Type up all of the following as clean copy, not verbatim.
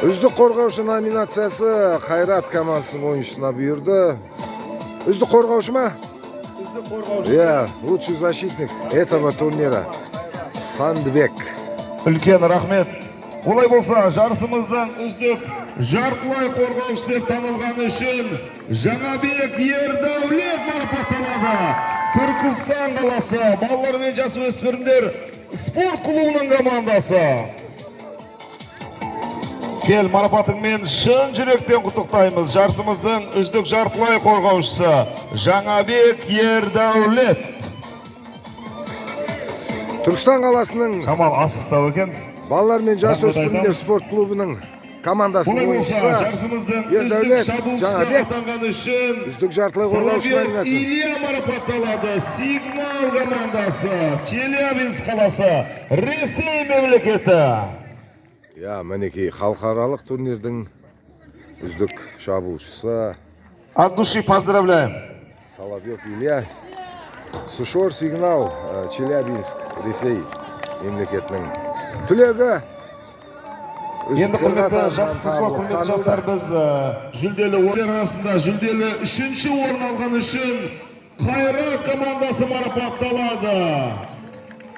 Üzdük korgavuşu nominatsiyasi Hayrat komandasının oyunchusuna buyurdu. Üzdük korgavuşu mu? Üzdük korgavuşu. Ya, лучший защитник этого турнира Sandbek. Үлкен рахмет. Олай болса, жарысымыздың үздік жартылай қорғаушы деп танылғаны үшін Жаңабек Ердәулет марапатталады. Түркістан қаласы балалар мен жасөспірімдер спорт клубының командасы. Кел, марапатыңмен шын жүректен құттықтаймыз. Жарысымыздың үздік жартылай қорғаушысы Жаңабек Ердәулет. Түркістан қаласының Камал асықстау екен. балалар мен жасөспірімдер спорт клубының командасының ойыншысы жарысымыздың үздік шабуылшысы атанғаны үшін үздік жартылай қорғаушы номинациясы Илья марапатталады. Сигнал командасы, Челябинск қаласы, Ресей мемлекеті. Я, мінекей халықаралық турнирдің үздік шабуылшысы От души поздравляем. Соловьев Илья. Сушор Сигнал, Челябинск, Ресей мемлекетінің түлегі. Енді құрметті жаттықтырушылар, құрметті жастар, біз жүлделі орын арасында жүлделі 3-ші орын алған үшін Қайрат командасы марапатталады.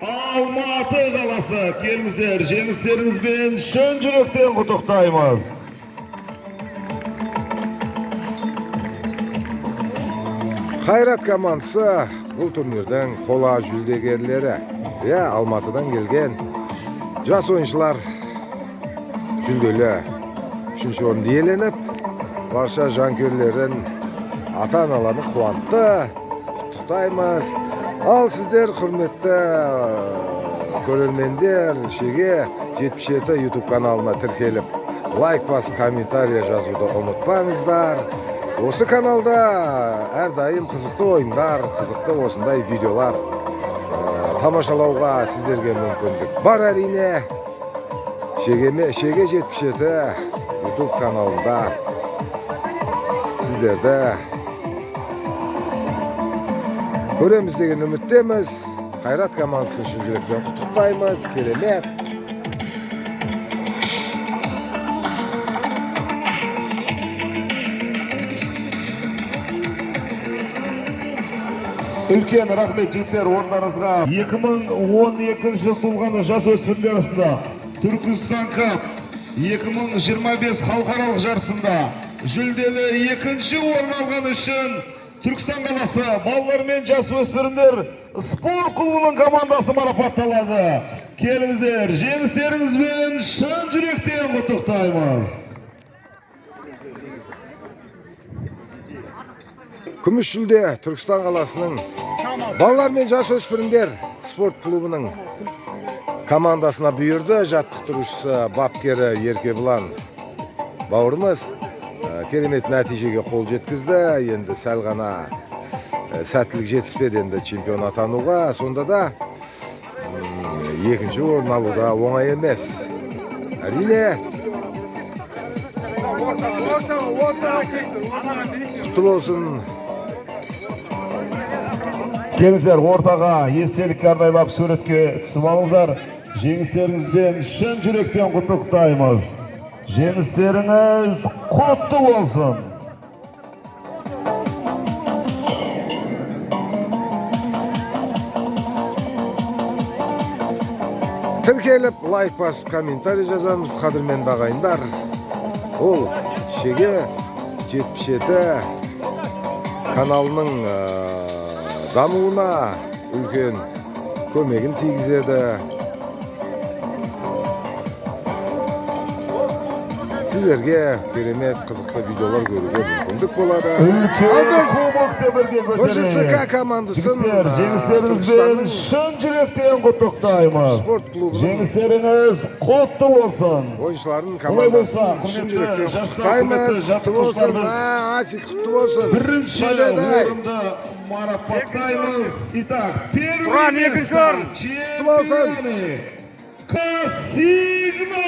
Алматы қаласы, келіңіздер, жеңістеріңізбен шын жүректен құттықтаймыз. Қайрат командасы бұл турнирдің қола жүлдегерлері. Я, Алматыдан келген жас ойыншылар жүлделі 3-ші орынды иеленіп, барша жанкүйерлерін, ата-аналарын қуантты. Құттықтаймыз. Ал сіздер құрметті көрермендер, Шеге 77 YouTube каналына тіркеліп, лайк басып, комментария жазуды ұмытпаңыздар. Осы каналда әрдайым қызықты ойындар, қызықты осындай видеолар тамашалауға сіздерге мүмкіндік бар әрине. Шеге 77 YouTube каналында сіздерді көреміз деген үміттеміз. Қайрат командасын шын жүректен құттықтаймыз. Керемет. Үлкен рахмет жігіттер, орындарыңызға. 2012 жыл туылған жасөспірімдер арасында Түркістан Кап 2025 халықаралық жарысында жүлделі 2-ші орын алған үшін Түркістан қаласы балалар мен жасөспірімдер спорт клубының командасы марапатталады. Келіңіздер, жеңістеріңізбен шын жүректен құттықтаймыз. Күміс жүлде Түркістан қаласының балалар мен жасөспірімдер спорт клубының командасына бұйырды. Жаттықтырушысы бапкері Еркебұлан бауырымыз керемет нәтижеге қол жеткізді. Енді сәл ғана сәттілік жетіспеді енді чемпион атануға. Сонда да 2-ші орын алуда оңай емес. Әрине құтты болсын. Келіңіздер, ортаға естелікке арнайлап суретке түсіп алыңыздар. Жеңістеріңізбен шын жүректен құттықтаймыз. Жеңістеріңіз құтты болсын. Тіркеліп, лайк басып, комментарий жазамыз, қадірмен бағайындар. Ол Шеге 77 каналының дамуына үлкен көмегін тигізеді. Сіздерге керемет қызықты видеолар көруге мүмкіндік болады. Үлкен кубокты бірге көтерейік. ЖСК командасын жеңістеріңізбен шын жүректен құттықтаймыз. Жеңістеріңіз құтты болсын. Ойыншылардың командасын шын жүректен құттықтаймыз. Құтты болсын. Бірінші орынды марапаттаймыз. Итак, первый место чемпионы Сигнал.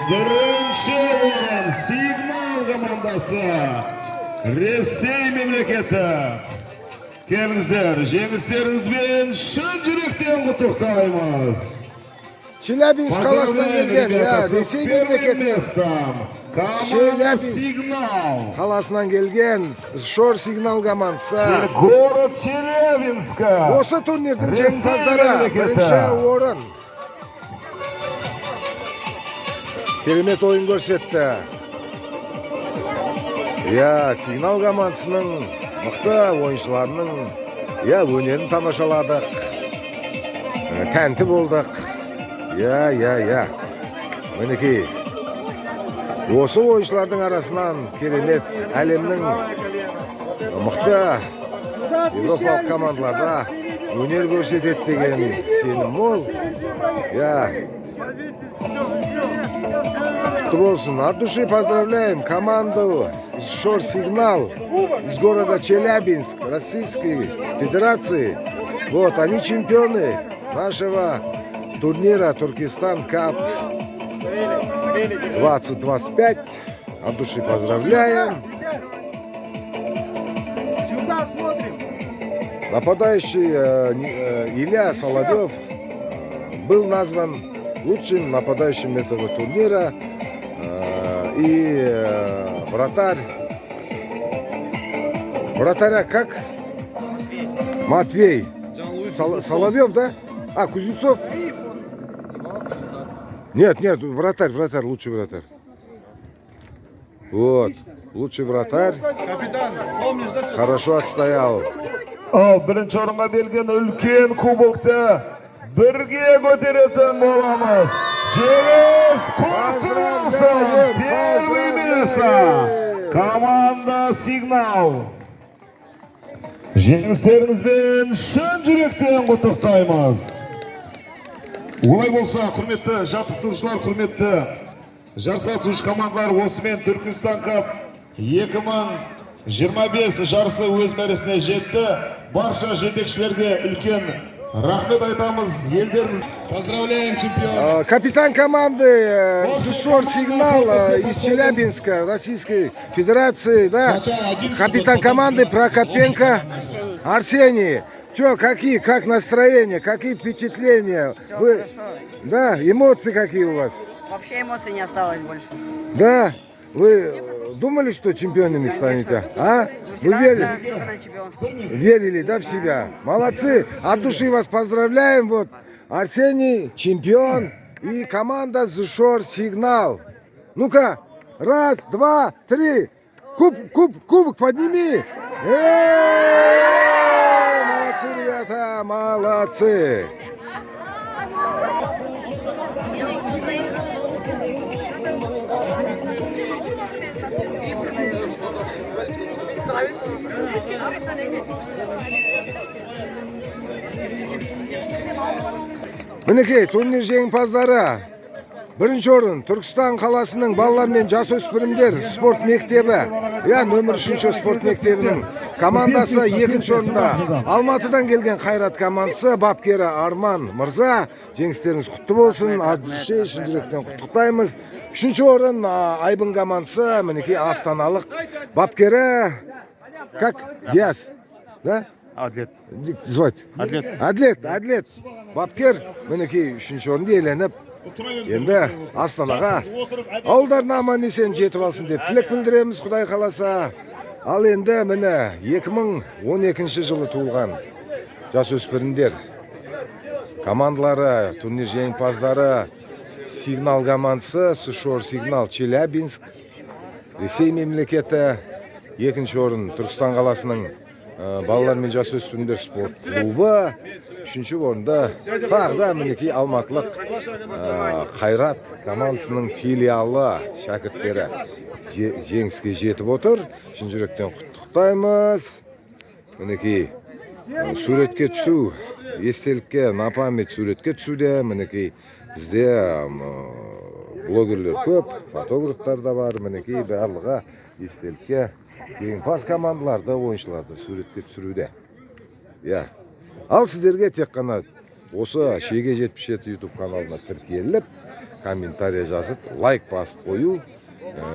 Бірінші орын Сигнал командасы, Ресей мемлекеті. Келіңіздер, жеңістеріңізбен шын жүректен құттықтаймыз. Челябинск қаласынан келген, Ресей мемлекетінен. Команда Сигнал. Қаласынан келген Шор Сигнал командасы. Город Челябинска. Осы турнирдің жеңімпаздары бірінші орын. Керемет ойын көрсетті. Сигнал командасының мықты ойыншыларының өнерін тамашаладық. Тәнті болдық. Мінекей. Осы ойыншылардың арасынан керемет әлемнің мықты Европалық командаларда өнер көрсетеді деген сенім мол. Құтты болсын. От души поздравляем команду Шор Сигнал из города Челябинск, Российской Федерации. Они чемпионы нашего турнира Туркестан Кап 2025. От души поздравляем. Нападающий Илья Соловьев был назван лучшим нападающим этого турнира. И вратаря как? Матвей. Соловьев, да? Кузнецов? Нет, вратарь, лучший вратарь. Лучший вратарь. Хорошо отстоял. Birinchi o'ringa belgin ulkan kubokda birga ko'taradigan bo'lamiz. Jeles Qurtulson первое место. Komanda Signal. Jеңістеріңізбен шын жүректен құттықтаймыз. Олай болса, құрметті жаттықтырушылар, құрметті жарыс қатысушы командалар, осымен Түркістан Кап 2025 жарысы өз мәресіне жетті. Барша жетекшілерге үлкен рахмет айтамыз. Елдеріңіз поздравляем чемпион. Капитан команды Шор Сигнал из Челябинска, Российской Федерации, да? Капитан команды Прокопенко Арсений. Как настроение, какие впечатления? Вы, эмоции какие у вас? Вообще эмоций не осталось больше. Да? Вы думали, что чемпионами станете? Вы верили? Верили, да, в себя? Молодцы! От души вас поздравляем. Арсений, чемпион, и команда Шор Сигнал. Ну-ка, раз, два, три. Кубок подними. Молодцы, ребята, молодцы. Мінекей, турнир жеңімпаздары. Бірінші орын Түркістан қаласының балалар мен жасөспірімдер спорт мектебі. Нөмір 3 спорт мектебінің командасы екінші орында. Алматыдан келген Қайрат командасы, бапкері Арман Мырза. Жеңістеріңіз құтты болсын. Шын жүректен құттықтаймыз. Үшінші орын Айбын командасы, мінекей астаналық бапкері как? Диас, да? Адлет. Звать? Адлет. Бапкер, мінекей үшінші орынды иеленіп, енді Астанаға ауылдарына аман-есен жетіп алсын деп тілек білдіреміз, Құдай қаласа. Ал енді міне 2012 жылы туылған жасөспірімдер командалары, турнир жеңімпаздары Сигнал командасы, Шор Сигнал Челябинск, Ресей мемлекеті. Екінші орын Түркістан қаласының балалар мен жасөспірімдер спорт клубы. Үшінші орында тағы мінекей алматылық Қайрат командасының филиалы шәкірттері жеңіске жетіп отыр. Шын жүректен құттықтаймыз. Мінекей суретке түсу, естелікке, на память суретке түсуде. Мінекей бізде блогерлер көп, фотографтар да бар. Мінекей барлығы естелікке жеңімпаз командаларды, ойыншыларды суретке түсіруде. Ал сіздерге тек қана осы Шеге 77 YouTube каналына тіркеліп, комментария жазып, лайк басып қою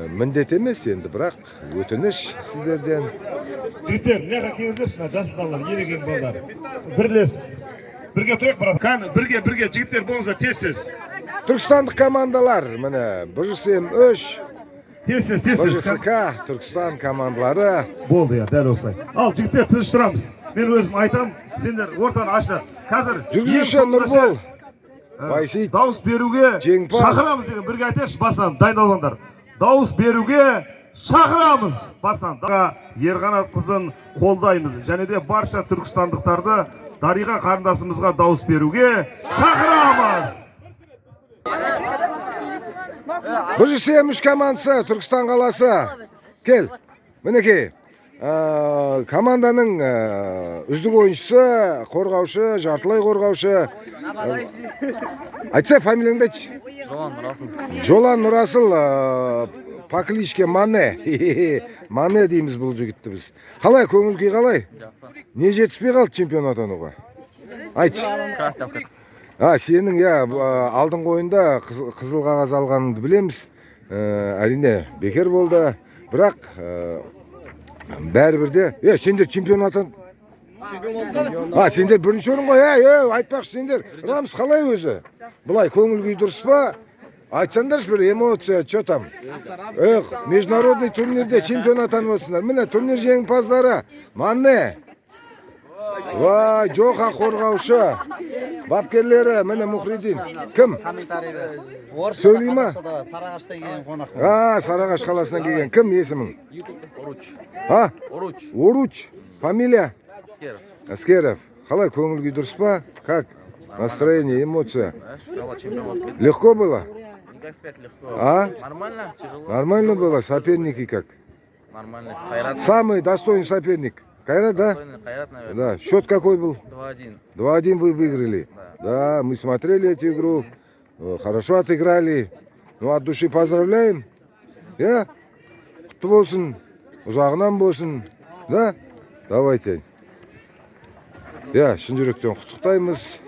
міндет емес, енді бірақ өтініш сіздерден. Жігіттер, мына келіңіздерші, жас балалар, ерекең балалар. Бірлесіп, бірге тұрайық, бірге жігіттер болыңыздар, тез. Түркістандық командалар, міне, БЖСМ 3, Тез. БЖСК, Түркістан командалары. Болды ya, дәл осылай. Ал, жігіттер, тыныш тұрамыз. Мен өзім айтам, сендер ортаны ашты. Қазір Жүргізуші Нұрбол, Байсейіт, дауыс беруге жеңімпаз. шақырамыз деген бірге айтайықшы, басынан дайындалғандар. Дауыс беруге шақырамыз басынан. Ерғанат қызын қолдаймыз. Және де барша түркістандықтарды Дариға қарындасымызға дауыс беруге шақырамыз. БЖСМ 3 командасы, Түркістан қаласы. Кел, мінекей. Команданың үздік ойыншысы, қорғаушы, жартылай қорғаушы. Айтса, фамилияңды айтшы. Жолан Нұрасыл, по кличке Мане. Мане дейміз бұл жігітті біз. Қалай, көңіл күй қалай? Не жетіспей қалды чемпион атануға? Айтшы. Сенің алдыңғы ойында қызыл қағаз алғаныңды білеміз. Әрине бекер болды. Бірақ бәрібірде, сендер чемпион атан. Сендер бірінші орын ғой, айтпақшы сендер. Рамыз қалай өзі? Бұлай көңіл күй дұрыс па? Айтсаңдаршы бір эмоция, что там? Международный турнирде чемпион атанып отырсыңдар. Міне турнир жеңімпаздары. Манне. Жоха қорғаушы. Бапкерлері, міне Мұхридин. Кім? Сөйлей ма? Сарыағашта келген қонақ. Сарыағаш қаласынан келген. Кім есімің? Оруч. Оруч. Фамилия? Аскеров. Қалай, көңіл күй дұрыс па? Как? Настроение, эмоция. Легко было? Как сказать легко. Нормально, тяжело. Нормально было? Соперники как? Нормально, с Кайрат. Самый достойный соперник. Кайрат, да? Кайрат, наверное. Да. Счет какой был? 2-1. 2-1 вы выиграли. Да, мы смотрели эту игру. Хорошо отыграли. Ну, от души поздравляем. Құтты болсын. Ұзағынан болсын. Да? Давайте. Шын жүректен құттықтаймыз.